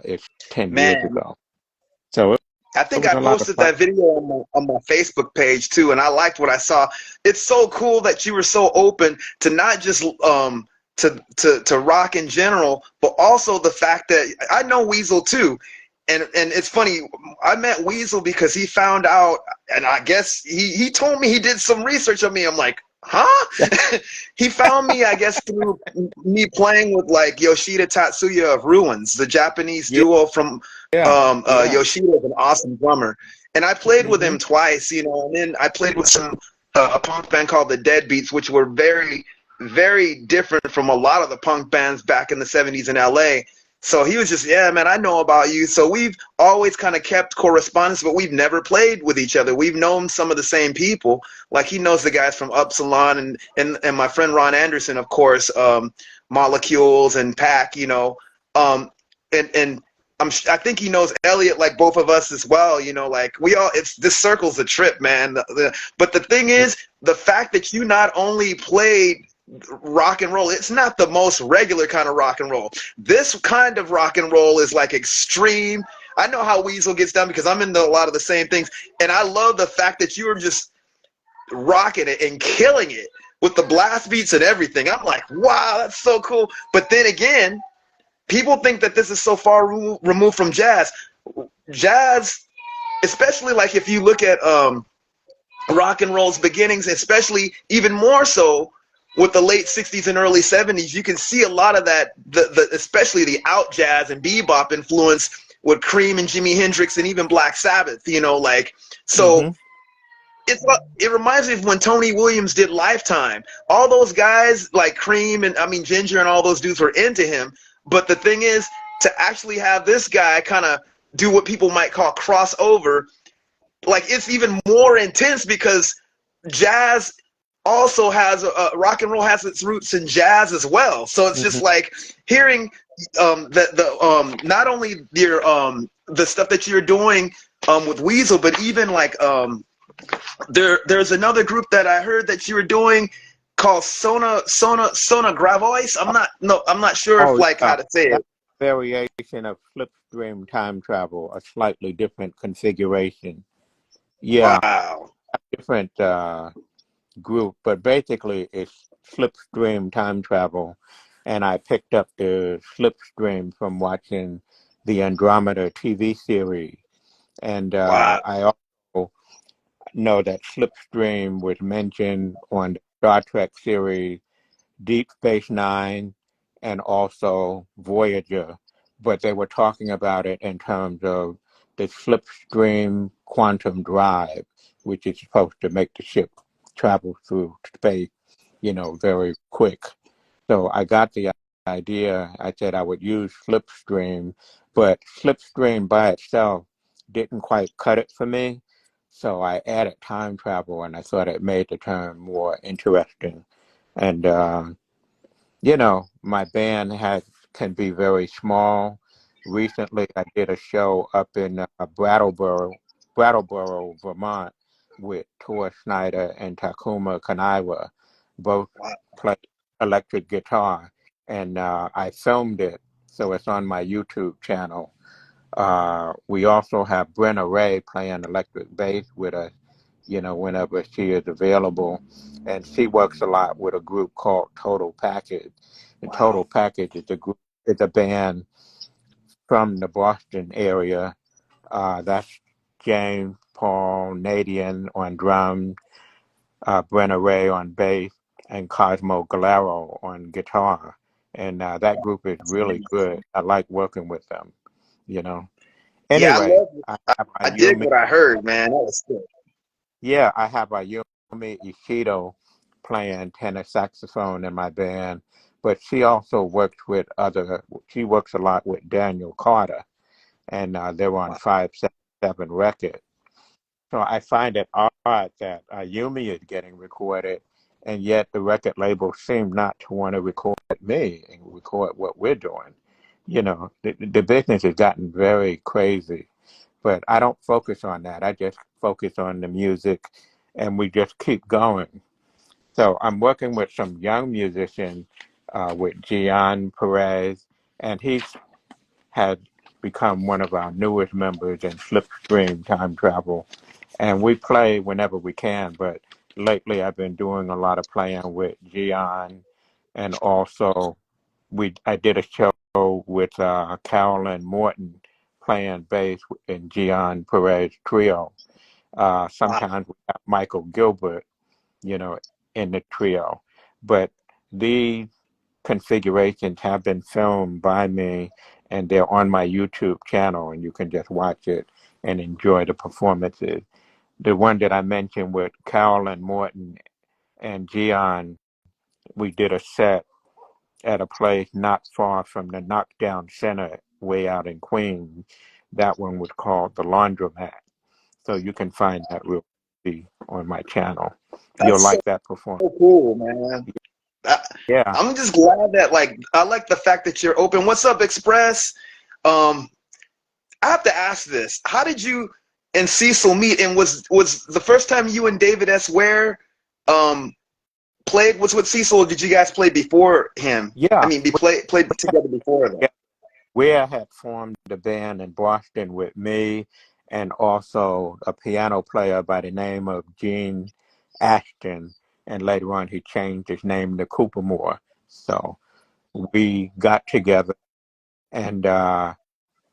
it's 10 years Man, ago. So I it think was I a lot of posted fun. that video on my Facebook page too, and I liked what I saw. It's so cool that you were so open to not just to rock in general, but also the fact that I know Weasel too. And it's funny, I met Weasel because he found out, and I guess he told me he did some research on me. I'm like, huh? He found me, I guess, through me playing with like Yoshida Tatsuya of Ruins, the Japanese Yeah, duo from yeah, yeah. Yoshida is an awesome drummer. And I played with Hmm. him twice, you know, and then I played with some a punk band called the Deadbeats, which were very, very different from a lot of the punk bands back in the 70s in LA. So he was just, yeah, man, I know about you. So we've always kind of kept correspondence, but we've never played with each other. We've known some of the same people. Like he knows the guys from Upsilon and my friend Ron Anderson, of course, Molecules and Pack, you know. Um, and I think he knows Elliot like both of us as well, you know, like we all, it's, this circle's a trip, man. But the thing is, the fact that you not only played rock and roll, it's not the most regular kind of rock and roll. This kind of rock and roll is like extreme. I know how Weasel gets down because I'm into a lot of the same things, and I love the fact that you were just rocking it and killing it with the blast beats and everything. I'm like, wow, that's so cool. But then again, people think that this is so far removed from jazz. Jazz, especially like if you look at rock and roll's beginnings, especially even more so with the late 60s and early 70s, you can see a lot of that, especially the out jazz and bebop influence with Cream and Jimi Hendrix and even Black Sabbath, you know, like, so Hmm. it reminds me of when Tony Williams did Lifetime. All those guys like Cream and I mean Ginger and all those dudes were into him. But the thing is, to actually have this guy kind of do what people might call crossover, like it's even more intense because jazz also has rock and roll has its roots in jazz as well. So it's just Hmm. like hearing the not only your the stuff that you're doing with Weasel, but even like there's another group that I heard that you were doing called Sona Gravois. I'm not sure if Oh, like yeah. how to say That's it. a variation of slipstream time travel, a slightly different configuration. Yeah, Wow. different group, but basically it's slipstream time travel. And I picked up the slipstream from watching the Andromeda TV series. And Wow. I also know that slipstream was mentioned on the Star Trek series Deep Space Nine and also Voyager, but they were talking about it in terms of the slipstream quantum drive, which is supposed to make the ship travel through space, very quick. So I got the idea. I said I would use slipstream, but slipstream by itself didn't quite cut it for me. So I added time travel, and I thought it made the term more interesting. And my band can be very small. Recently, I did a show up in Brattleboro, Vermont, with Tor Snyder and Takuma Kaniwa. Both Wow. play electric guitar, and I filmed it, so it's on my YouTube channel. We also have Brenna Ray playing electric bass with us, whenever she is available. And she works a lot with a group called Total Package. And Total Wow. Package is a band from the Boston area. That's James Paul Nadian on drums, Brenna Ray on bass, and Cosmo Galero on guitar. And that group is That's really amazing. good. I like working with them, you know. Yeah, I Anyway, love it. I have I dig Ayumi. what I heard, man. That was good. Yeah, I have Ayumi Ishido playing tenor saxophone in my band, but she also she works a lot with Daniel Carter, and they're on Wow. 577 Records. So I find it odd that Ayumi is getting recorded, and yet the record label seem not to want to record me and record what we're doing. The business has gotten very crazy, but I don't focus on that. I just focus on the music, and we just keep going. So I'm working with some young musicians, with Gian Perez, and he's had become one of our newest members in Slipstream Time Travel. And we play whenever we can, but lately I've been doing a lot of playing with Gian, and also I did a show with Carolyn Morton playing bass in Gian Perez Trio. Wow. Sometimes we have Michael Gilbert, you know, in the trio. But these configurations have been filmed by me, and they're on my YouTube channel, and you can just watch it and enjoy the performances. The one that I mentioned with Carolyn Morton and Gian, we did a set at a place not far from the Knockdown Center way out in Queens. That one was called The Laundromat. So you can find that real easy on my channel. You'll That's so like that performance. cool, man. I, Yeah. I'm just glad that, like, I like the fact that you're open. What's up, Express? I have to ask this. How did you and Cecil meet? And was the first time you and David S Ware um, played was with Cecil, or did you guys play before him? I Yeah. mean, played together before that. Ware had formed a band in Boston with me and also a piano player by the name of Gene Ashton. And later on, he changed his name to Cooper Moore. So we got together, and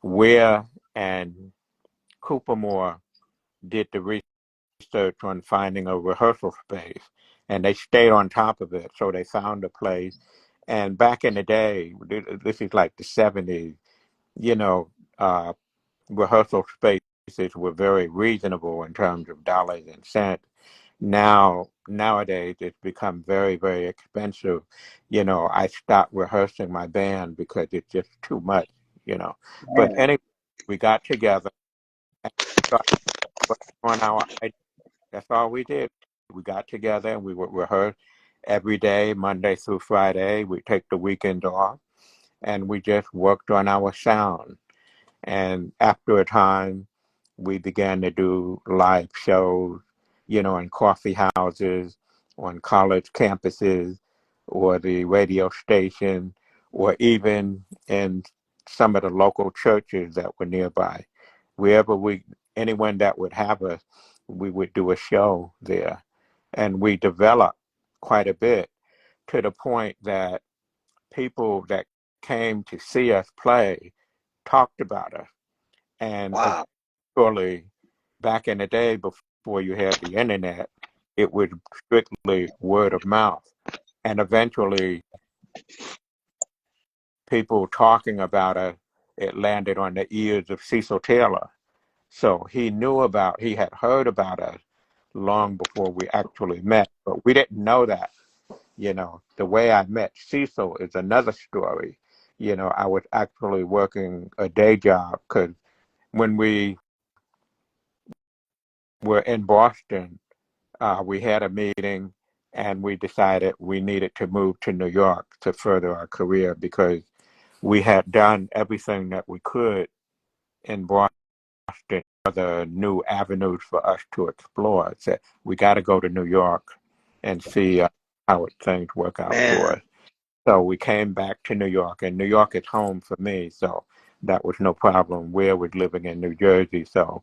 Ware and Cooper Moore did the research on finding a rehearsal space, and they stayed on top of it. So they found a place. And back in the day, this is like the 70s, you know, rehearsal spaces were very reasonable in terms of dollars and cents. Nowadays, it's become very, very expensive. You know, I stopped rehearsing my band because it's just too much, you know. But Man, anyway, we got together and started working on our idea. That's all we did. We got together and we would rehearse every day, Monday through Friday. We take the weekend off, and we just worked on our sound. And after a time, we began to do live shows, you know, in coffee houses, on college campuses, or the radio station, or even in some of the local churches that were nearby. Wherever anyone that would have us, we would do a show there. And we developed quite a bit to the point that people that came to see us play talked about us. And wow. eventually, back in the day before you had the internet, it was strictly word of mouth. And eventually, people talking about us, it landed on the ears of Cecil Taylor. So he had heard about us long before we actually met, but we didn't know that. You know, the way I met Cecil is another story. You know, I was actually working a day job because when we were in Boston, we had a meeting and we decided we needed to move to New York to further our career because we had done everything that we could in Boston, other new avenues for us to explore. So we got to go to New York and see how things work out for Man, us. So we came back to New York, and New York is home for me, so that was no problem. Ware was living in New Jersey, so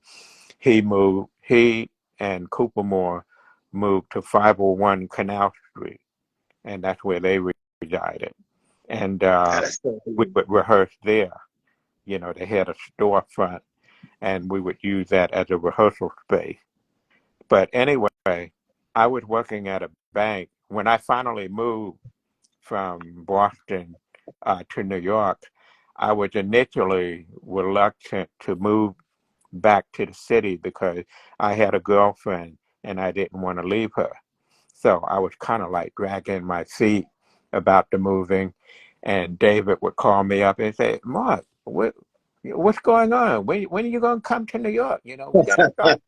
he and Cooper Moore moved to 501 Canal Street, and that's where they resided. And that is so we cool. would rehearse there. You know, they had a storefront, and we would use that as a rehearsal space. But anyway, I was working at a bank. When I finally moved from Boston to New York, I was initially reluctant to move back to the city because I had a girlfriend and I didn't want to leave her. So I was kind of like dragging my feet about the moving. And David would call me up and say, Mark, what's going on? When are you going to come to New York? You know, we got to start.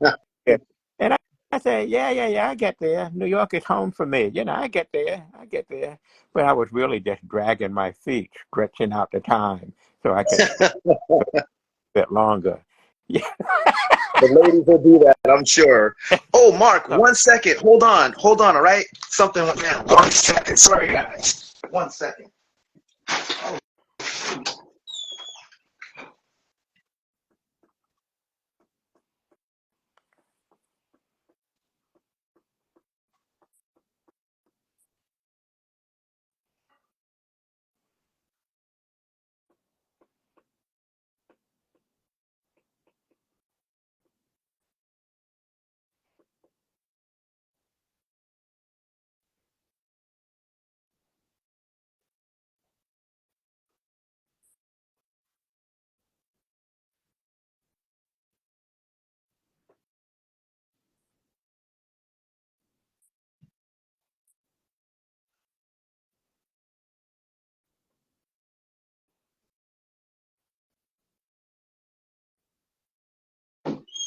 And I said, yeah, I get there. New York is home for me. You know, I get there. But I was really just dragging my feet, stretching out the time so I could stay a bit longer. Yeah. The ladies will do that, I'm sure. Oh, Mark, So, 1 second. Hold on, all right? Something went down. 1 second. Sorry, guys. 1 second. Oh,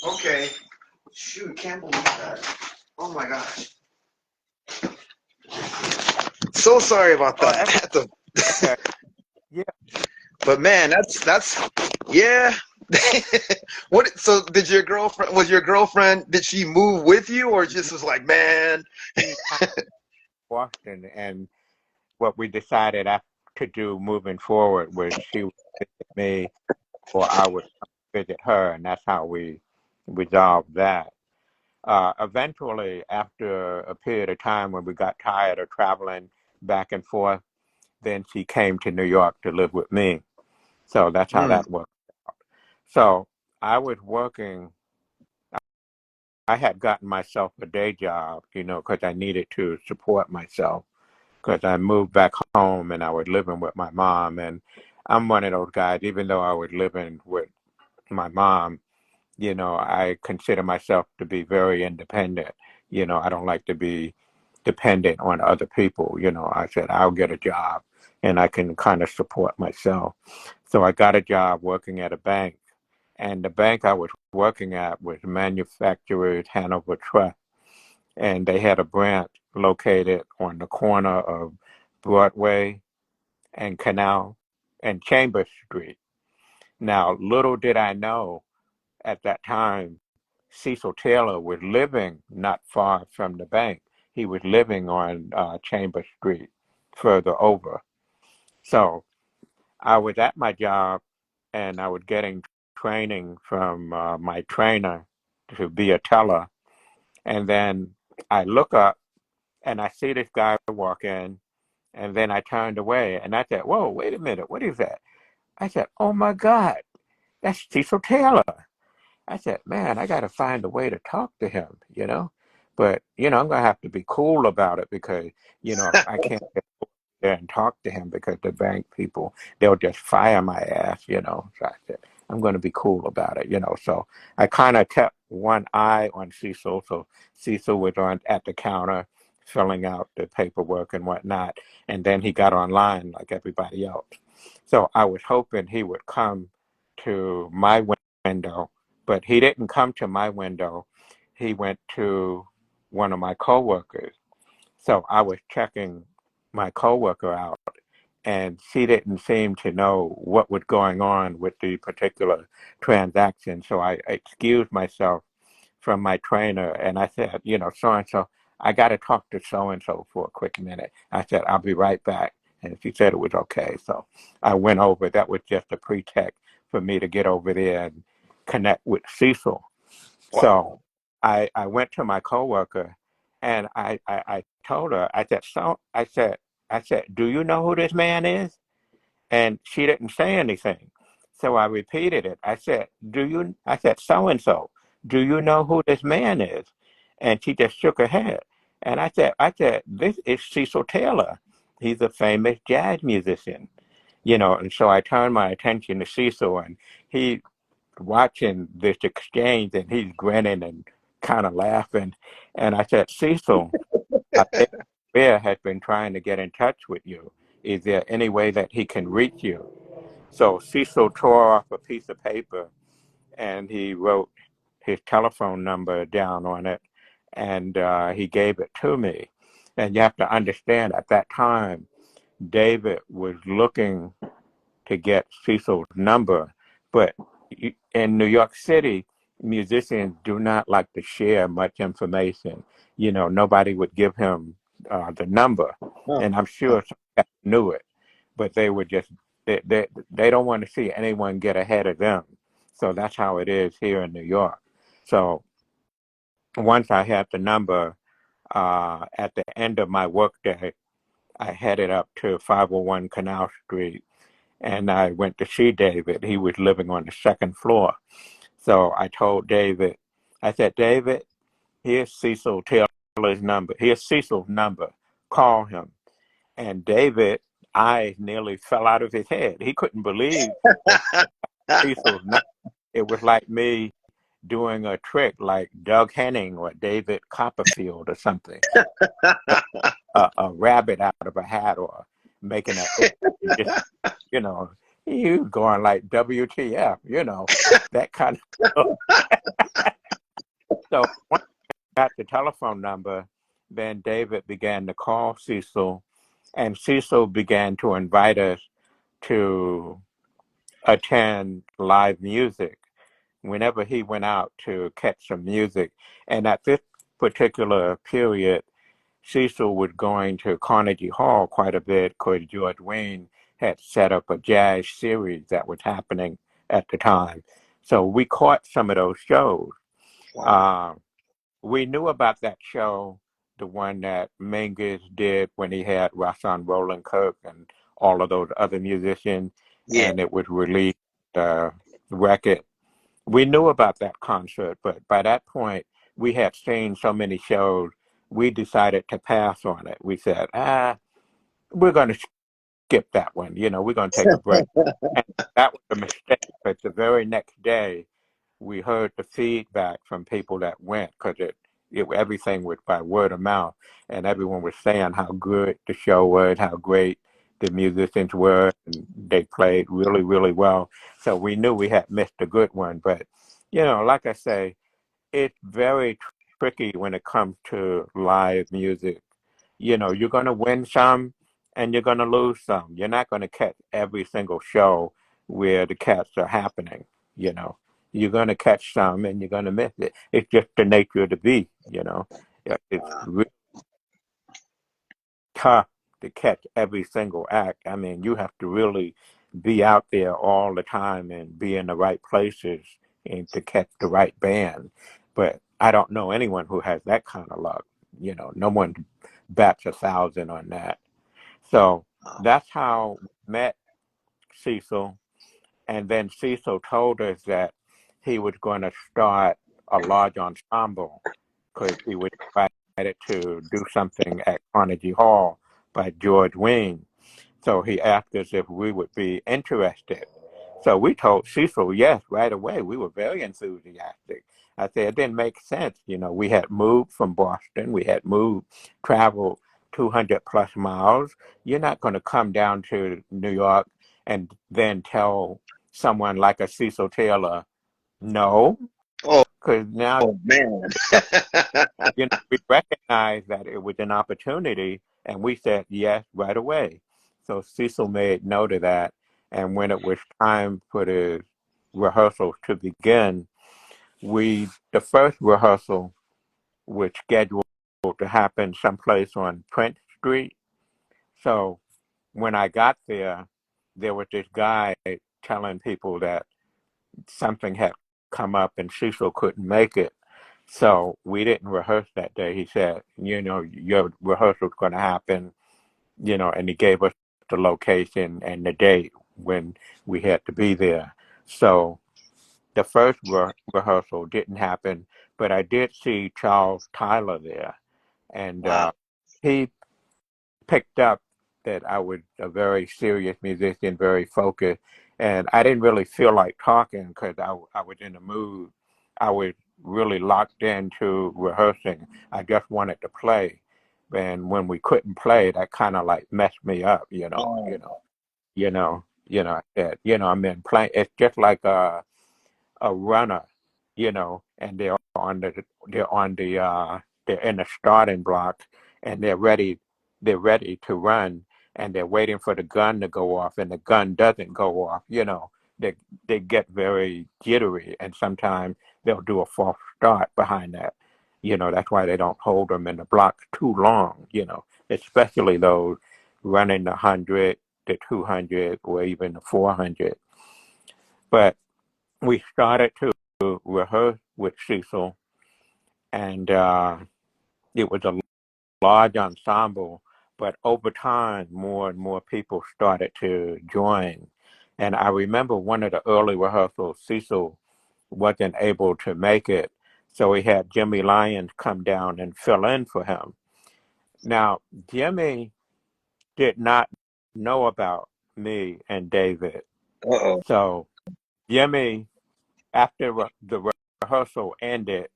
Okay. Shoot, can't believe that. Oh my gosh. So sorry about Oh, that. okay. Yeah. But man, that's yeah. What? So did your girlfriend? Did she move with you, or just was like, man? We kind of Boston, and what we decided to do moving forward was she would visit me, or I would visit her, and that's how we resolved that. Eventually, after a period of time when we got tired of traveling back and forth, then she came to New York to live with me. So that's how Mm, that worked. So I was working. I had gotten myself a day job, because I needed to support myself. Because I moved back home and I was living with my mom. And I'm one of those guys, even though I was living with my mom, I consider myself to be very independent. I don't like to be dependent on other people. I said, I'll get a job and I can kind of support myself. So I got a job working at a bank. And the bank I was working at was Manufacturers Hanover Trust. And they had a branch located on the corner of Broadway and Canal and Chambers Street. Now, little did I know at that time, Cecil Taylor was living not far from the bank. He was living on Chambers Street, further over. So I was at my job and I was getting training from my trainer to be a teller. And then I look up and I see this guy walk in. And then I turned away and I said, whoa, wait a minute, what is that? I said, oh my God, that's Cecil Taylor. I said, man, I got to find a way to talk to him. But, I'm going to have to be cool about it because, I can't get there and talk to him because the bank people, they'll just fire my ass. So I said, I'm going to be cool about it. So I kind of kept one eye on Cecil. So Cecil was at the counter filling out the paperwork and whatnot. And then he got online like everybody else. So I was hoping he would come to my window, but he didn't come to my window. He went to one of my coworkers. So I was checking my coworker out, and she didn't seem to know what was going on with the particular transaction. So I excused myself from my trainer, and I said, so and so, I got to talk to so and so for a quick minute. I said, I'll be right back, and she said it was okay. So I went over. That was just a pretext for me to get over there and connect with Cecil. So wow. I went to my coworker and I told her, I said, do you know who this man is? And she didn't say anything. So I repeated it. I said, so and so, do you know who this man is? And she just shook her head. And I said, this is Cecil Taylor. He's a famous jazz musician. And so I turned my attention to Cecil and he watching this exchange and he's grinning and kind of laughing. And I said, Cecil, David Ware has been trying to get in touch with you. Is there any way that he can reach you? So Cecil tore off a piece of paper and he wrote his telephone number down on it and he gave it to me. And you have to understand at that time, David was looking to get Cecil's number. But in New York City, musicians do not like to share much information. Nobody would give him the number, Huh. and I'm sure some guys knew it, but they would just they don't want to see anyone get ahead of them. So that's how it is here in New York. So once I had the number, at the end of my workday, I headed up to 501 Canal Street and I went to see David. He was living on the second floor. So I told David, I said, David, here's Cecil Taylor's number. Here's Cecil's number. Call him. And David, I nearly fell out of his head. He couldn't believe that Cecil's number. It was like me doing a trick like Doug Henning or David Copperfield or something. A rabbit out of a hat or making a just you know you going like WTF, that kind of stuff. got the telephone number, then David began to call Cecil, and Cecil began to invite us to attend live music whenever he went out to catch some music. And at this particular period, Cecil was going to Carnegie Hall quite a bit because George Wayne had set up a jazz series that was happening at the time. So we caught some of those shows. Wow. We knew about that show, the one that Mingus did when he had Rashawn Roland Kirk and all of those other musicians, Yeah. and it was released record. We knew about that concert, but by that point, we had seen so many shows, we decided to pass on it. We said, we're going to skip that one. We're going to take a break. And that was a mistake, but the very next day, we heard the feedback from people that went because everything was by word of mouth, and everyone was saying how good the show was, how great the musicians were, and they played really, really well. So we knew we had missed a good one. But, like I say, it's very tricky when it comes to live music. You're going to win some and you're going to lose some. You're not going to catch every single show where the cats are happening. You're going to catch some and you're going to miss it. It's just the nature of the beast. It's Wow. really tough to catch every single act. I mean, you have to really be out there all the time and be in the right places and to catch the right band. But I don't know anyone who has that kind of luck. No one bats 1,000 on that. So that's how we met Cecil. And then Cecil told us that he was going to start a large ensemble because he was invited to do something at Carnegie Hall by George Wayne. So he asked us if we would be interested. So we told Cecil yes right away. We were very enthusiastic. I said it didn't make sense. We had moved from Boston. We had traveled 200 plus miles. You're not going to come down to New York and then tell someone like a Cecil Taylor no, Oh, because now man. we recognized that it was an opportunity, and we said yes right away. So Cecil made note of that, and when it was time for the rehearsals to begin, the first rehearsal was scheduled to happen someplace on Prince Street. So when I got there was this guy telling people that something had come up and Cecil couldn't make it. So we didn't rehearse that day. He said, your rehearsal's going to happen, and he gave us the location and the date when we had to be there. So the first rehearsal didn't happen, but I did see Charles Tyler there, and Wow. he picked up that I was a very serious musician, very focused, and I didn't really feel like talking because I was in the mood. I was really locked into rehearsing. I just wanted to play, and when we couldn't play, that kind of like messed me up, I said, I mean, playing. It's just like a runner, and they're in the starting block and they're ready to run and they're waiting for the gun to go off and the gun doesn't go off, they get very jittery and sometimes they'll do a false start behind that. That's why they don't hold them in the block too long, especially those running the 100, the 200, or even the 400. But we started to rehearse with Cecil, and it was a large ensemble. But over time, more and more people started to join. And I remember one of the early rehearsals, Cecil wasn't able to make it, so he had Jimmy Lyons come down and fill in for him. Now, Jimmy did not know about me and David. Uh-oh. So Jimmy, after the rehearsal ended,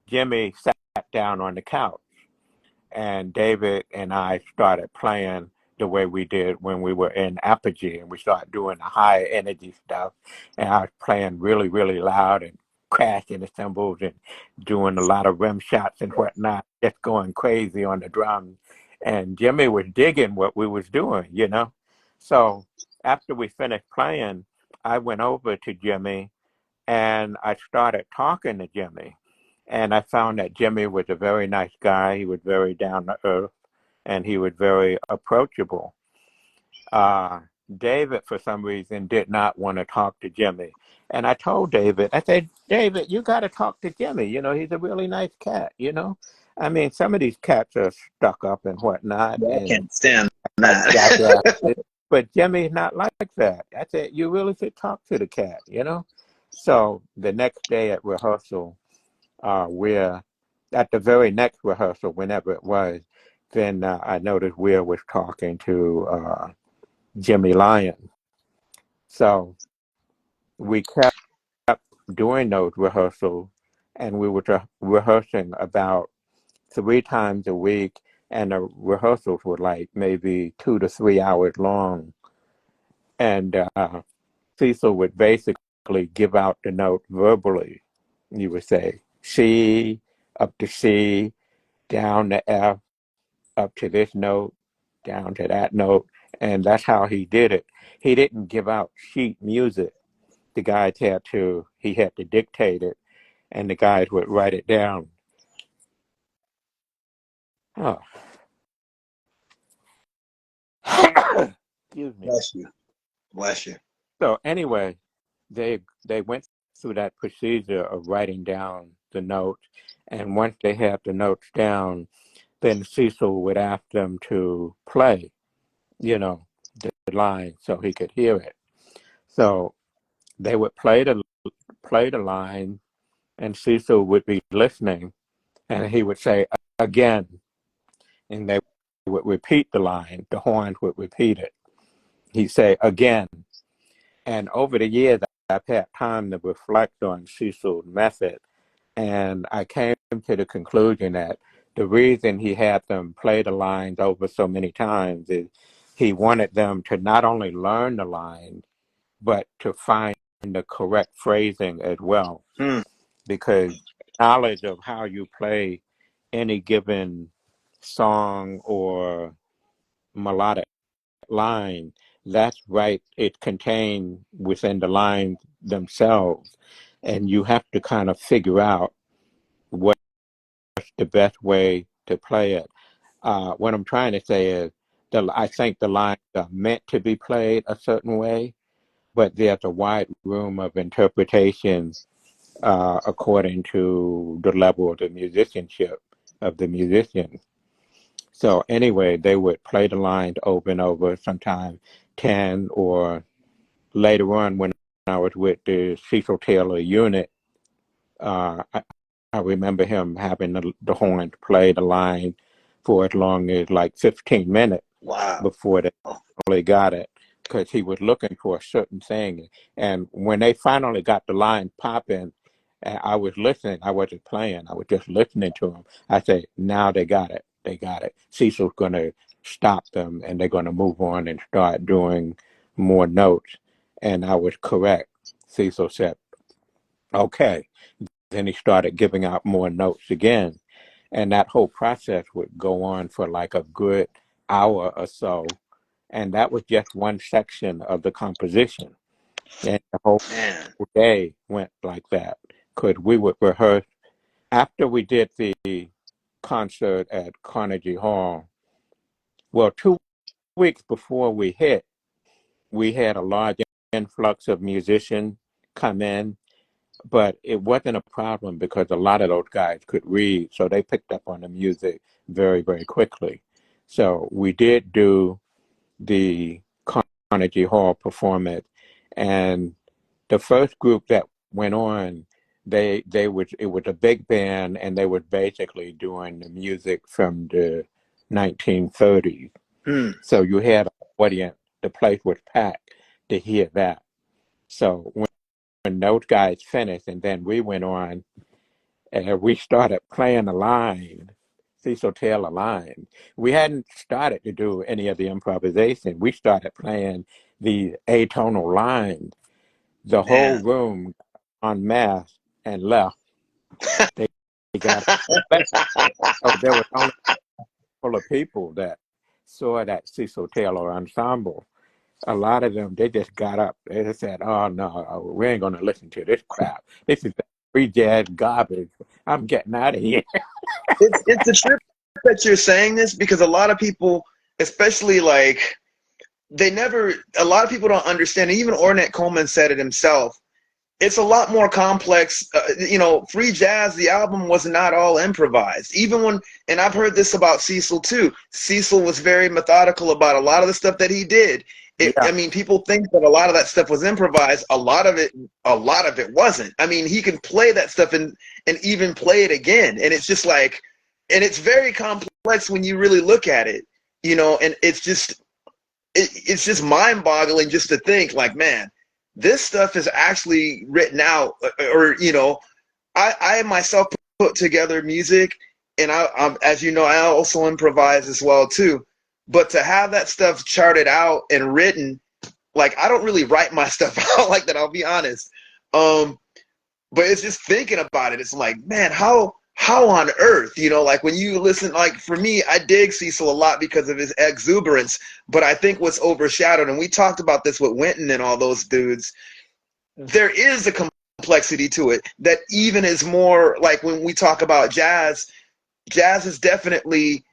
Jimmy sat down on the couch and David and I started playing the way we did when we were in Apogee and we started doing the high energy stuff. And I was playing really, really loud and crashing the cymbals and doing a lot of rim shots and whatnot, just going crazy on the drums. And Jimmy was digging what we was doing, you know. So after we finished playing, I went over to Jimmy and I started talking to Jimmy. And I found that Jimmy was a very nice guy. He was very down to earth and he was very approachable. Uh, David, for some reason, did not want to talk to Jimmy. And I told David, I said, David, you got to talk to Jimmy. You know, he's a really nice cat, you know? I mean, some of these cats are stuck up and whatnot Yeah, I and can't stand like that. jackasses. But Jimmy's not like that. I said, you really should talk to the cat, you know? So the next day at rehearsal, we're at the very next rehearsal, whenever it was, then I noticed Weir was talking to Jimmy Lyon. So we kept doing those rehearsals, and we were rehearsing about 3 times a week, and the rehearsals were like maybe 2 to 3 hours long. And Cecil would basically give out the note verbally. You would say C, up to C, down to F, up to this note, down to that note, and that's how he did it. He didn't give out sheet music. The guys he had to dictate it, and the guys would write it down. Oh, excuse me. Bless you. Bless you. So anyway, they went through that procedure of writing down the notes, and once they had the notes down, then Cecil would ask them to play, you know, the line so he could hear it. So they would play the line, and Cecil would be listening, and he would say again, and they would repeat the line. The horns would repeat it. He'd say again, and over the years, I've had time to reflect on Cecil's method, and I came to the conclusion that the reason he had them play the lines over so many times is he wanted them to not only learn the line, but to find the correct phrasing as well. Hmm. Because knowledge of how you play any given song or melodic line, that's right, it's contained within the lines themselves. And you have to kind of figure out what's the best way to play it. What I'm trying to say is, I think the lines are meant to be played a certain way, but there's a wide room of interpretations according to the level of the musicianship of the musician. So anyway, they would play the lines over and over, sometimes 10, or later on when I was with the Cecil Taylor unit, I remember him having the horn play the line for as long as like 15 minutes Wow. before they finally got it, because he was looking for a certain thing. And when they finally got the line popping, I was listening. I wasn't playing. I was just listening to them. I said, now they got it. They got it. Cecil's going to stop them, and they're going to move on and start doing more notes. And I was correct. Cecil said, okay. Then he started giving out more notes again. And that whole process would go on for like a good hour or so. And that was just one section of the composition. And the whole day went like that. Because we would rehearse after we did the concert at Carnegie Hall. Well, 2 weeks before we hit, we had a large influx of musicians come in, but it wasn't a problem because a lot of those guys could read, so they picked up on the music very, very quickly. So we did do the Carnegie Hall performance, and the first group that went on, it was a big band, and they were basically doing the music from the 1930s. So you had an audience, the place was packed to hear that. So when those guys finished, and then we went on, and we started playing the line, Cecil Taylor line. We hadn't started to do any of the improvisation. We started playing the atonal lines. The whole room en masse and left. They got but so there was only a couple of people that saw that Cecil Taylor ensemble. A lot of them, they just got up. They just said, "Oh no, we ain't gonna listen to this crap. This is free jazz garbage. I'm getting out of here." It's a trip that you're saying this because a lot of people, especially like a lot of people don't understand. Even Ornette Coleman said it himself. It's a lot more complex. Free jazz, the album was not all improvised. Even when, and I've heard this about Cecil too. Cecil was very methodical about a lot of the stuff that he did. Yeah, I mean, people think that a lot of that stuff was improvised. A lot of it wasn't. I mean, he can play that stuff and even play it again. And it's just like, and it's very complex when you really look at it, and it's just mind boggling just to think like, man, this stuff is actually written out, or I myself put together music, and I'm, as you know, I also improvise as well too. But to have that stuff charted out and written, like I don't really write my stuff out like that. I'll be honest. But it's just thinking about it. It's like, man, how on earth, like when you listen, like for me, I dig Cecil a lot because of his exuberance. But I think what's overshadowed, and we talked about this with Winton and all those dudes, there is a complexity to it that even is more like when we talk about jazz is definitely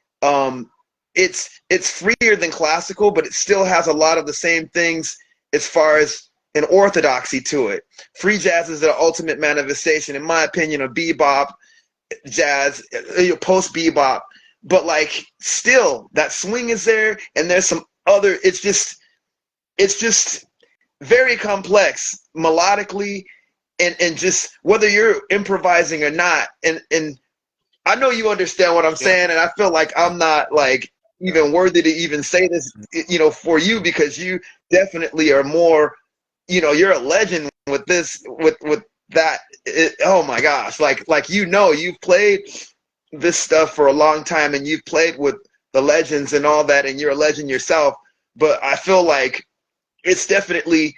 it's freer than classical, but it still has a lot of the same things as far as an orthodoxy to it. Free jazz is the ultimate manifestation, in my opinion, of bebop, jazz, post bebop. But like still that swing is there, and there's some other, it's just very complex melodically, and just whether you're improvising or not, and I know you understand what I'm yeah, saying, and I feel like I'm not like even worthy to even say this, for you, because you definitely are more, you're a legend with this, with that. Oh my gosh, like you've played this stuff for a long time, and you've played with the legends and all that, and you're a legend yourself. But I feel like it's definitely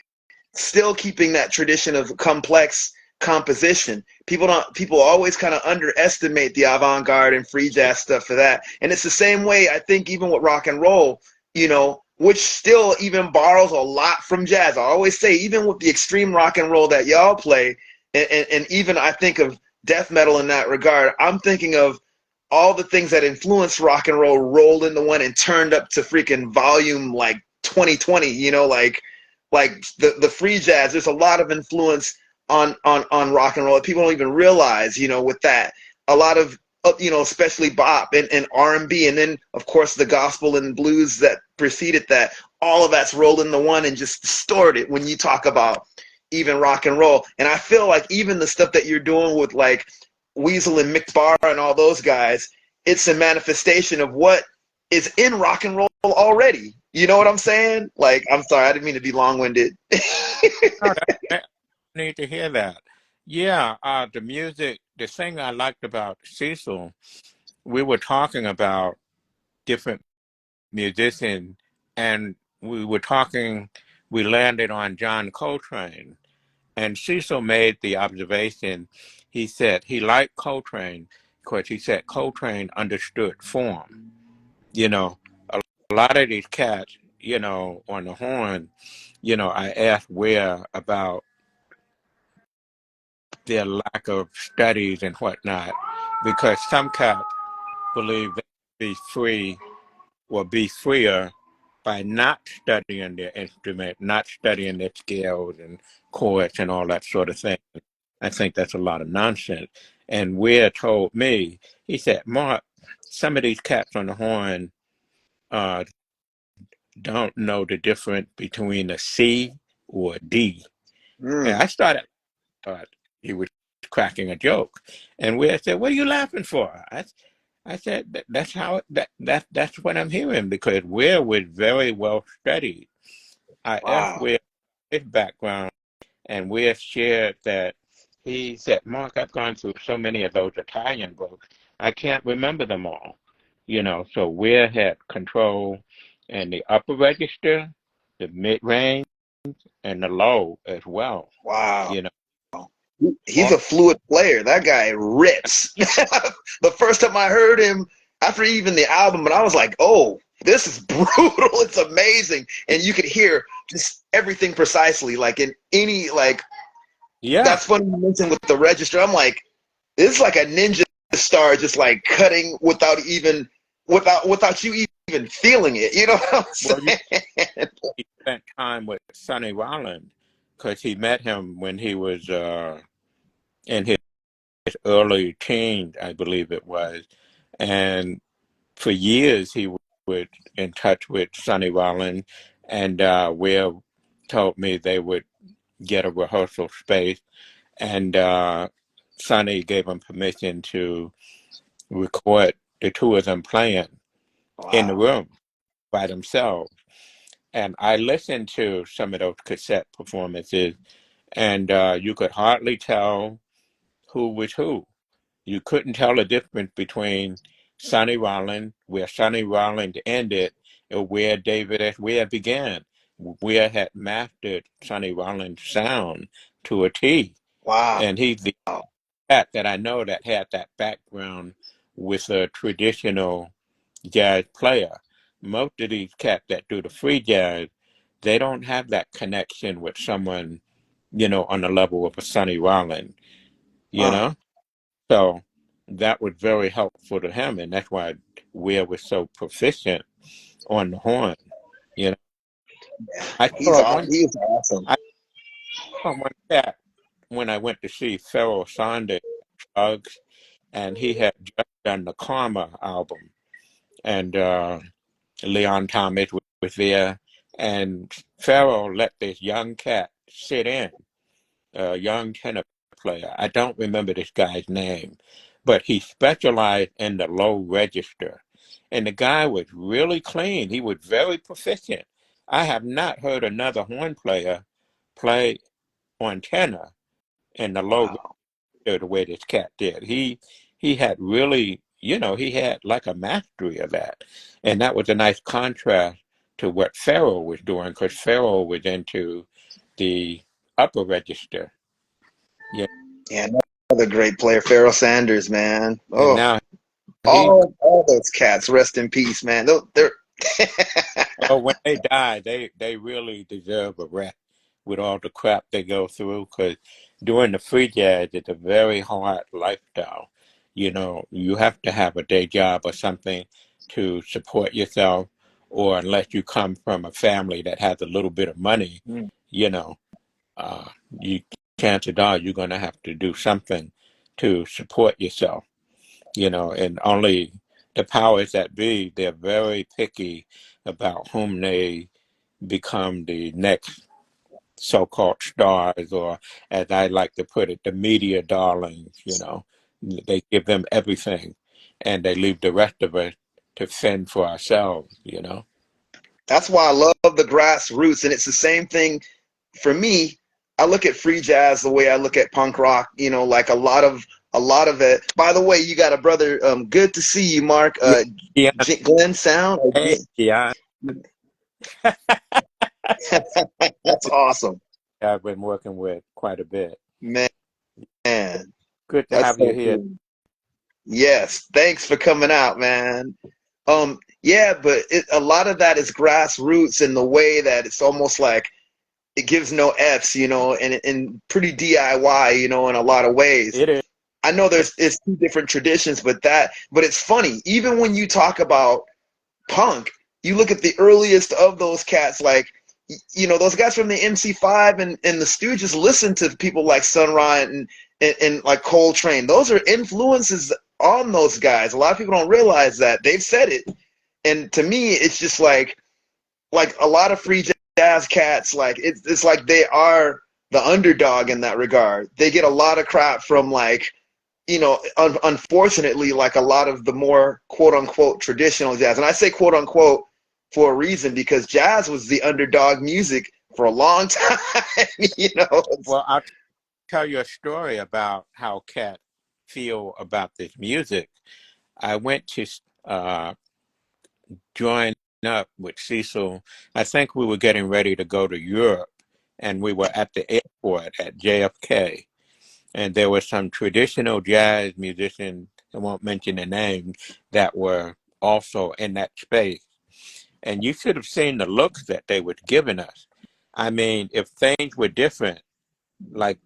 still keeping that tradition of complex composition. People always kind of underestimate the avant-garde and free jazz stuff for that. And it's the same way, I think, even with rock and roll, which still even borrows a lot from jazz. I always say, even with the extreme rock and roll that y'all play, and even I think of death metal in that regard, I'm thinking of all the things that influenced rock and roll rolled into one and turned up to freaking volume like 2020, like the free jazz. There's a lot of influence on rock and roll that people don't even realize, with that. A lot of, especially bop and R&B, and then of course the gospel and blues that preceded that. All of that's rolled into one and just distorted when you talk about even rock and roll. And I feel like even the stuff that you're doing with like Weasel and Mick Barr and all those guys, it's a manifestation of what is in rock and roll already. You know what I'm saying? Like, I'm sorry, I didn't mean to be long-winded. no, that need to hear that. Yeah, the music. The thing I liked about Cecil, we were talking about different musicians, and we were talking. We landed on John Coltrane, and Cecil made the observation. He said he liked Coltrane because he said Coltrane understood form. You know, a lot of these cats, on the horn, I asked Ware about their lack of studies and whatnot, because some cats believe they be free or be freer by not studying their instrument, not studying their scales and chords and all that sort of thing. I think that's a lot of nonsense. And Ware told me, he said, Mark, some of these cats on the horn uh, don't know the difference between a C or a D. And Mm, I started, thought he was cracking a joke. And Ware said, what are you laughing for? I said, that's how, that's what I'm hearing, because Ware was very well studied. I asked wow. Ware his background, and Ware shared that he said, Mark, I've gone through so many of those Italian books, I can't remember them all. So Ware had control in the upper register, the mid range, and the low as well. Wow. You know, He's a fluid player. That guy rips. The first time I heard him, after even the album, and I was like, oh, this is brutal. It's amazing. And you could hear just everything precisely. Like in any, like, Yeah. that's funny you mentioned with the register. I'm like, it's like a ninja star just like cutting without you even feeling it. You know what I'm Well, saying? he spent time with Sonny Rollins because he met him when he was in his early teens, I believe it was. And for years, he was in touch with Sonny Rollins, and Will told me they would get a rehearsal space, and Sonny gave him permission to record the two of them playing in the Wow. room by themselves. And I listened to some of those cassette performances, and you could hardly tell who was who. You couldn't tell the difference between Sonny Rollins, where Sonny Rollins ended, and where David S. Ware began. Ware had mastered Sonny Rollins' sound to a T. Wow. And he's the cat that I know that had that background with a traditional jazz player. Most of these cats that do the free jazz, they don't have that connection with someone, on the level of a Sonny Rollins, you Uh, know? So that was very helpful to him, and that's why Will was so proficient on the horn. You know, I he's saw awesome. one. He's awesome. I saw one cat when I went to see Pharoah Sanders, Bugs, and he had just done the Karma album, and Leon Thomas was there, and Pharoah let this young cat sit in, a young tenor player. I don't remember this guy's name, but he specialized in the low register. And the guy was really clean. He was very proficient. I have not heard another horn player play on tenor in the low Wow. register the way this cat did. He had really, he had like a mastery of that. And that was a nice contrast to what Pharoah was doing, because Pharoah was into the upper register. Yeah, Yeah, another great player, Pharoah Sanders, man. and Oh, now he, all those cats, rest in peace, man. They're oh, when they die, they really deserve a rest with all the crap they go through. Because doing the free jazz is a very hard lifestyle. You have to have a day job or something to support yourself, or unless you come from a family that has a little bit of money, you know, uh, you chances are you're going to have to do something to support yourself. And only the powers that be, they're very picky about whom they become the next so-called stars, or as I like to put it, the media darlings. They give them everything, and they leave the rest of us to fend for ourselves. that's why I love the grassroots, and it's the same thing for me. I look at free jazz the way I look at punk rock. Like a lot of it. By the way, you got a brother. Good to see you, Mark. Yeah, yeah, Glenn Sound. hey, yeah. That's awesome, I've been working with quite a bit. man. Good to That's have you so here. cool. Yes, thanks for coming out, man. Yeah, but a lot of that is grassroots in the way that it's almost like it gives no F's, and pretty DIY, in a lot of ways. It is. I know it's two different traditions, but it's funny. Even when you talk about punk, you look at the earliest of those cats, like those guys from the MC5 and the Stooges listen to people like Sun Ra and like Coltrane. Those are influences on those guys. A lot of people don't realize that. They've said it. And to me, it's just like a lot of free jazz cats, like it's like they are the underdog in that regard. They get a lot of crap from like unfortunately, like a lot of the more quote unquote traditional jazz. And I say quote unquote for a reason, because jazz was the underdog music for a long time. Well, I'll tell you a story about how cats feel about this music. I went to uh, join up with Cecil. I think we were getting ready to go to Europe, and we were at the airport at JFK. and there were some traditional jazz musicians, I won't mention the names, that were also in that space. And you should have seen the looks that they were giving us. I mean, if things were different, like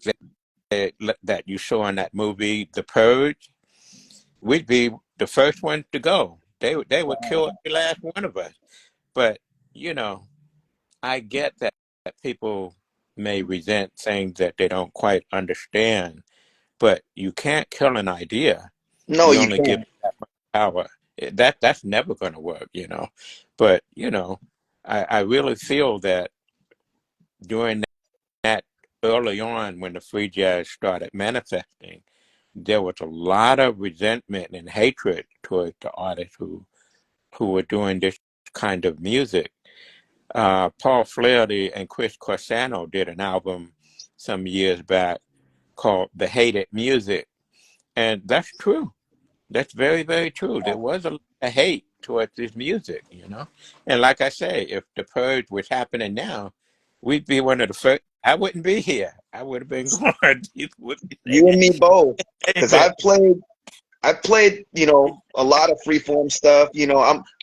that you saw in that movie, The Purge, we'd be the first ones to go. They would kill every last one of us. But you know, I get that people may resent things that they don't quite understand, but you can't kill an idea. No, You you only give can't. it that much power. That's never going to work, But I really feel that during that early on, when the free jazz started manifesting, there was a lot of resentment and hatred towards the artists who were doing this kind of music. Paul Flaherty and Chris Corsano did an album some years back called The Hated Music. And that's true. That's very, very true. There was a lot of hate towards this music. And like I say, if the purge was happening now, we'd be one of the first. I wouldn't be here. I would have been gone. People would be You and saying, me both. Because amen. I've played, a lot of freeform stuff.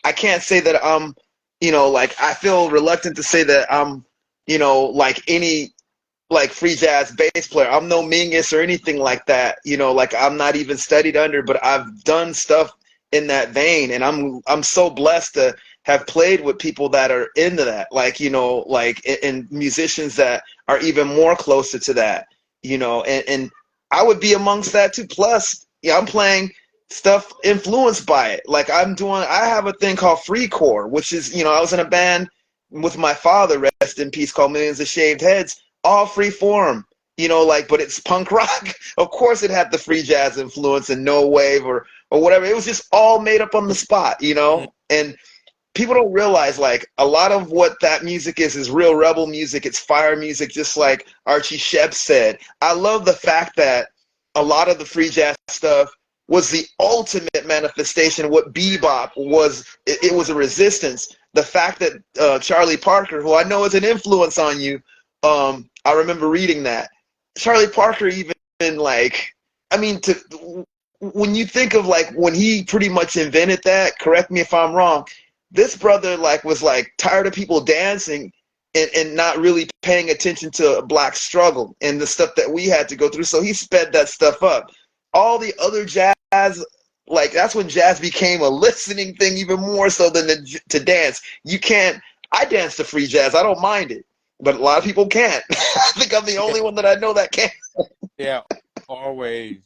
I can't say that I'm, like I feel reluctant to say that I'm, like any like free jazz bass player. I'm no Mingus or anything like that. Like I'm not even studied under, but I've done stuff in that vein, and I'm so blessed to have played with people that are into that, like like and musicians that are even more closer to that, and I would be amongst that too. Plus, yeah, I'm playing stuff influenced by it. Like I have a thing called freecore, which is I was in a band with my father, rest in peace, called Millions of Shaved Heads, all free form, like, but it's punk rock. Of course it had the free jazz influence and no wave or whatever. It was just all made up on the spot. And people don't realize, like, a lot of what that music is real rebel music. It's fire music, just like Archie Shepp said. I love the fact that a lot of the free jazz stuff was the ultimate manifestation of what bebop was. It was a resistance. The fact that Charlie Parker, who I know is an influence on you, I remember reading that Charlie Parker even, like, I mean, when you think of, like, when he pretty much invented that, correct me if I'm wrong, this brother, like, was like tired of people dancing and not really paying attention to black struggle and the stuff that we had to go through. So he sped that stuff up. All the other jazz, like, that's when jazz became a listening thing even more so than to dance. You can't. I dance to free jazz. I don't mind it, but a lot of people can't. I think I'm the Yeah, only one that I know that can. yeah, always.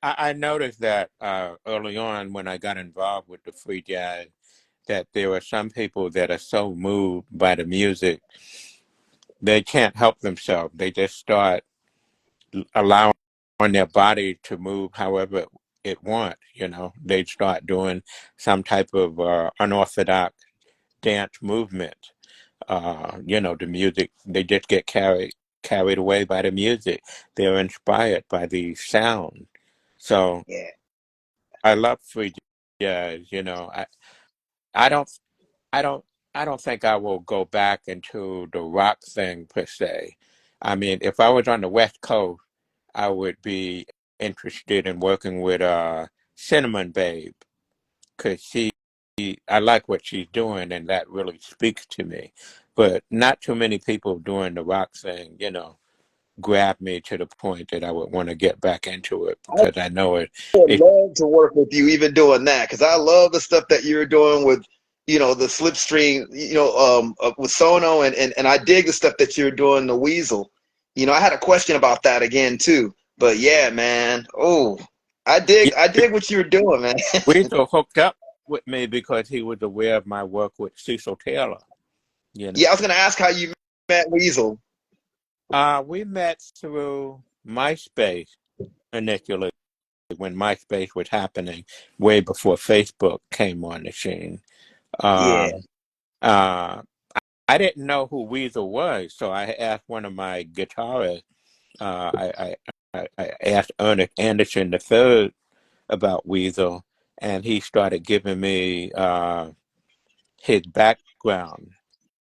I noticed that early on when I got involved with the free jazz, that there are some people that are so moved by the music, they can't help themselves. They just start allowing their body to move however it wants. They start doing some type of unorthodox dance movement. The music, they just get carried away by the music. They're inspired by the sound. So Yeah. I love free jazz. I don't I don't I don't think I will go back into the rock thing per se. I mean, if I was on the West Coast, I would be interested in working with Cinnamon Babe, because I like what she's doing, and that really speaks to me. But not too many people doing the rock thing, grab me to the point that I would want to get back into it, I because I know it. would It love to work with you even doing that, because I love the stuff that you're doing with the slipstream, with Sono, and I dig the stuff that you're doing the Weasel. I had a question about that again too, but yeah, man. Oh, yeah, I dig what you're doing, man. Weasel hooked up with me because he was aware of my work with Cecil Taylor. You know, Yeah, I was gonna ask how you met Weasel. we met through MySpace initially, when MySpace was happening, way before Facebook came on the scene. Yeah. Um, uh, I didn't know who Weasel was, so I asked one of my guitarists. I asked Ernest Anderson III about Weasel, and he started giving me his background.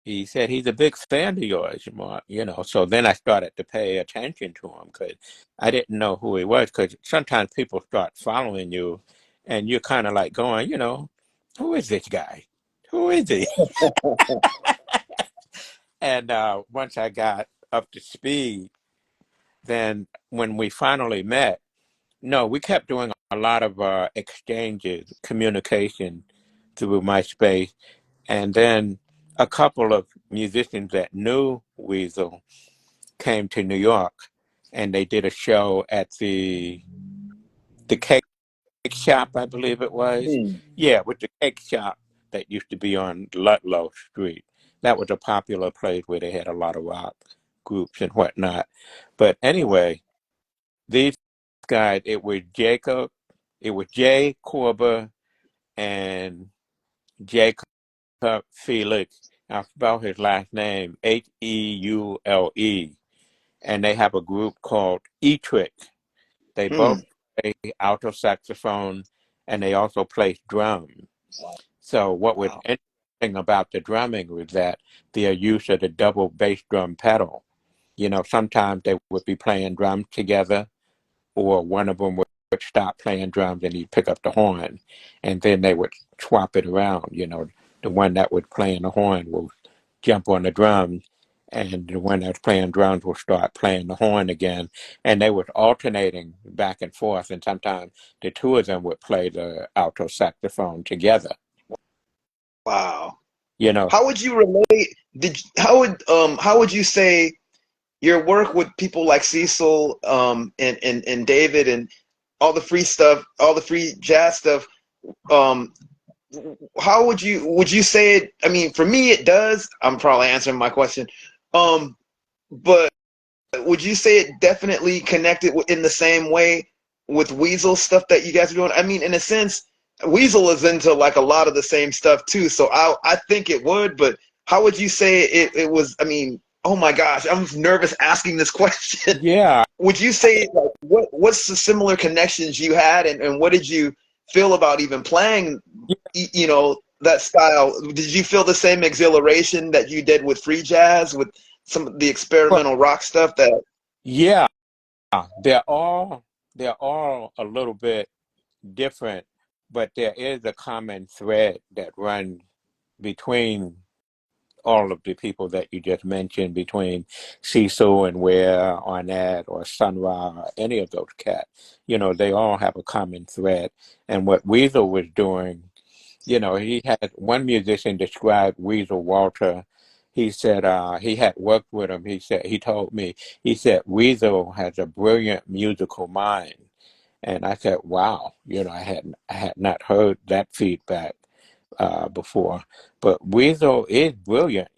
he said he's a big fan of yours, Mark. So then I started to pay attention to him because I didn't know who he was. Because sometimes people start following you, and you're kind of like going, who is this guy? Who is he? And once I got up to speed, then when we finally met, no, we kept doing a lot of exchanges, communication through MySpace. And then a couple of musicians that knew Weasel came to New York, and they did a show at the cake shop, I believe it was. Hmm. Yeah, with the cake shop that used to be on Ludlow Street. That was a popular place where they had a lot of rock groups and whatnot. But anyway, these guys, it was Jay Corber and Jacob Felix. I spell his last name Heule, and they have a group called E-Trick. They Hmm. both play alto saxophone, and they also play drums. So what was Wow. interesting about the drumming was that their use of the double bass drum pedal. Sometimes they would be playing drums together, or one of them would stop playing drums and he'd pick up the horn, and then they would swap it around. The one that was playing the horn will jump on the drums, and the one that was playing drums will start playing the horn again, and they were alternating back and forth, and sometimes the two of them would play the alto saxophone together. Wow. You know, How would you relate? How would you say your work with people like Cecil and David and all the free stuff, all the free jazz stuff? Um, how would you say it? I mean, for me, it does. I'm probably answering my question. But would you say it definitely connected in the same way with Weasel stuff that you guys are doing? I mean, in a sense, Weasel is into like a lot of the same stuff too. So I think it would, but how would you say it was? I mean, oh my gosh, I'm nervous asking this question. yeah, Would you say like what's the similar connections you had, and what did you feel about even playing that style? Did you feel the same exhilaration that you did with free jazz, with some of the well, experimental rock stuff that yeah, they're all a little bit different, but there is a common thread that runs between all of the people that you just mentioned, between Cecil and Ware, Arnett, or Sun Ra, or any of those cats. They all have a common thread. And what Weasel was doing, he had one musician described Weasel Walter. He said he had worked with him. He told me, he said, Weasel has a brilliant musical mind. And I said, wow, I had not heard that feedback before. But Weasel is brilliant,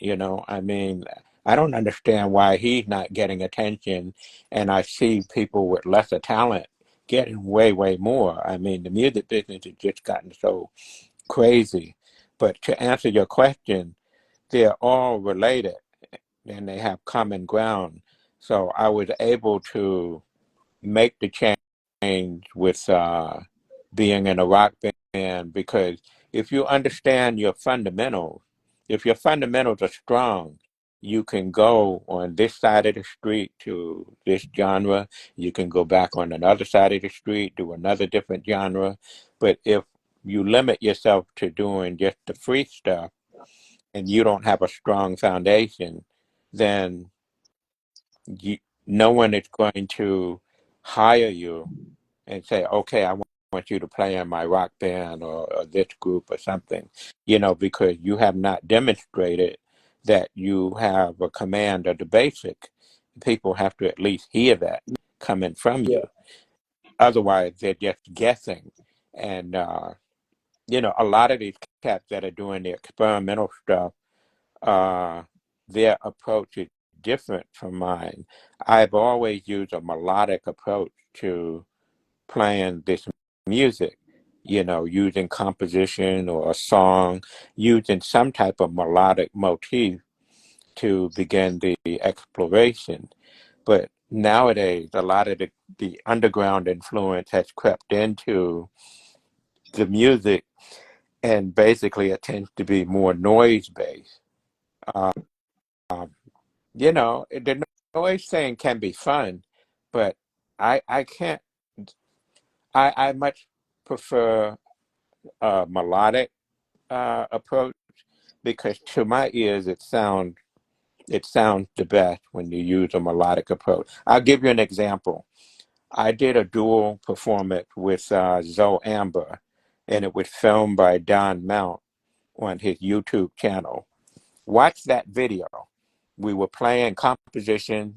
I mean, I don't understand why he's not getting attention, and I see people with lesser talent getting way, way more. I mean, the music business has just gotten so crazy. But to answer your question, they're all related and they have common ground. So I was able to make the change with being in a rock band, because if you understand your fundamentals, if your fundamentals are strong, you can go on this side of the street to this genre. You can go back on another side of the street, do another different genre. But if you limit yourself to doing just the free stuff and you don't have a strong foundation, then you, no one is going to hire you and say, okay, I want you to play in my rock band, or this group or something, because you have not demonstrated that you have a command of the basic. People have to at least hear that coming from yeah. you. Otherwise, they're just guessing. And, a lot of these cats that are doing the experimental stuff, uh, their approach is different from mine. I've always used a melodic approach to playing this music, using composition or a song, using some type of melodic motif to begin the exploration. But nowadays, a lot of the underground influence has crept into the music, and basically it tends to be more noise based. Uh, um, you know, the noise thing can be fun, but I can't. I much prefer a melodic approach because to my ears it sounds the best when you use a melodic approach. I'll give you an example. I did a dual performance with Zoe Amber, and it was filmed by Don Mount on his YouTube channel. Watch that video. We were playing composition,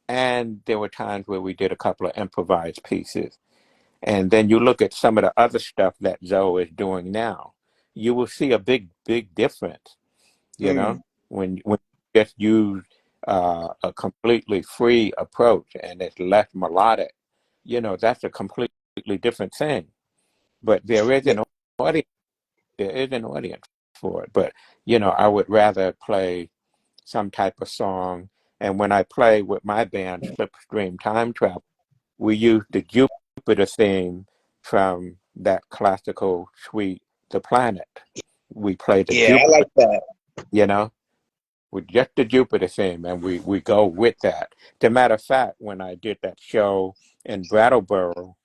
and there were times where we did a couple of improvised pieces. And then you look at some of the other stuff that Zoe is doing now, you will see a big difference, you know, Mm, when you just use a completely free approach and it's less melodic, that's a completely different thing. But yeah, audience, there is an audience for it. But, I would rather play some type of song. And when I play with my band, Slipstream Time Travel, we use the Jupiter theme from that classical suite, The Planet. We play the yeah, I Jupiter, like that. you know, with just the Jupiter theme, and we go with that. As a matter of fact, when I did that show in Brattleboro,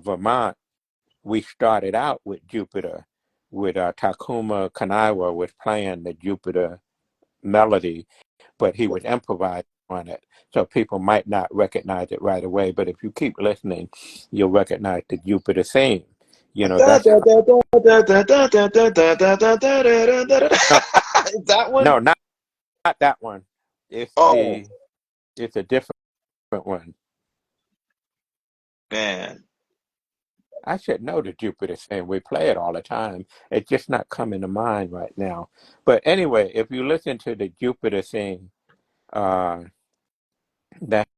Vermont, we started out with Jupiter, with Takuma Kanaiwa was playing the Jupiter melody, but he was improvising on it. So people might not recognize it right away, but if you keep listening, you'll recognize the Jupiter theme. Da, That's da, da, da, da, da, da, da, da, da, da, da, da, da, da, da. no, Is that one? no, not that one. It's Oh the it's a different one. man, I should know the Jupiter theme. We play it all the time. It's just not coming to mind right now. But anyway, if you listen to the Jupiter theme, uh, that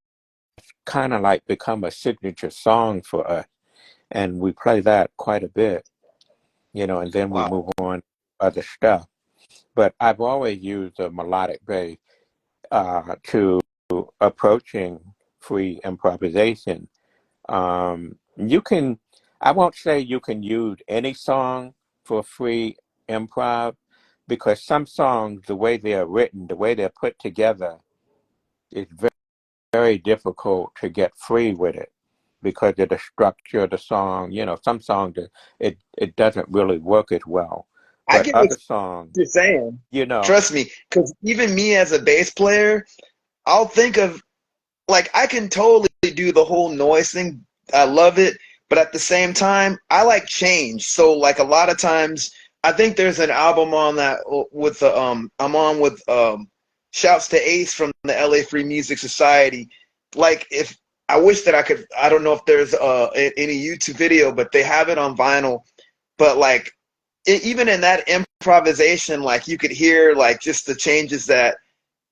kind of like become a signature song for us, and we play that quite a bit, and then we move wow. on to other stuff. But I've always used a melodic bass to approaching free improvisation. You can, I won't say you can use any song for free improv because some songs, the way they're written, the way they're put together, is very difficult to get free with it because of the structure of the song. Some songs it doesn't really work as well, I but get what other songs, you're saying. you know, Trust me, because even me as a bass player, I'll think of like I can totally do the whole noise thing. I love it, but at the same time, I like change. So like a lot of times, I think there's an album on that with the I'm on with shouts to Ace from the LA Free Music Society. Like if I wish that I could, I don't know if there's any YouTube video, but they have it on vinyl. But like even in that improvisation, like you could hear like just the changes that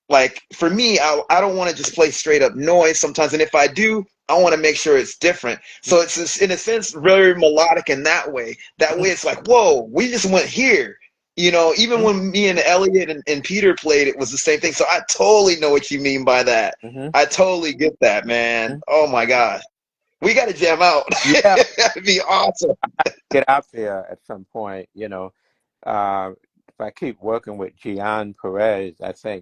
like for me, I don't want to just play straight up noise sometimes, and if I do, I want to make sure it's different. So it's just, in a sense very melodic in that way. That way, it's like, whoa, we just went here. Even mm-hmm, when me and Elliot and Peter played, it was the same thing. So I totally know what you mean by that. mm-hmm, I totally get that, man. Oh my gosh, we got to jam out. yeah, That'd be awesome. get out there at some point. If I keep working with Gian Perez, I think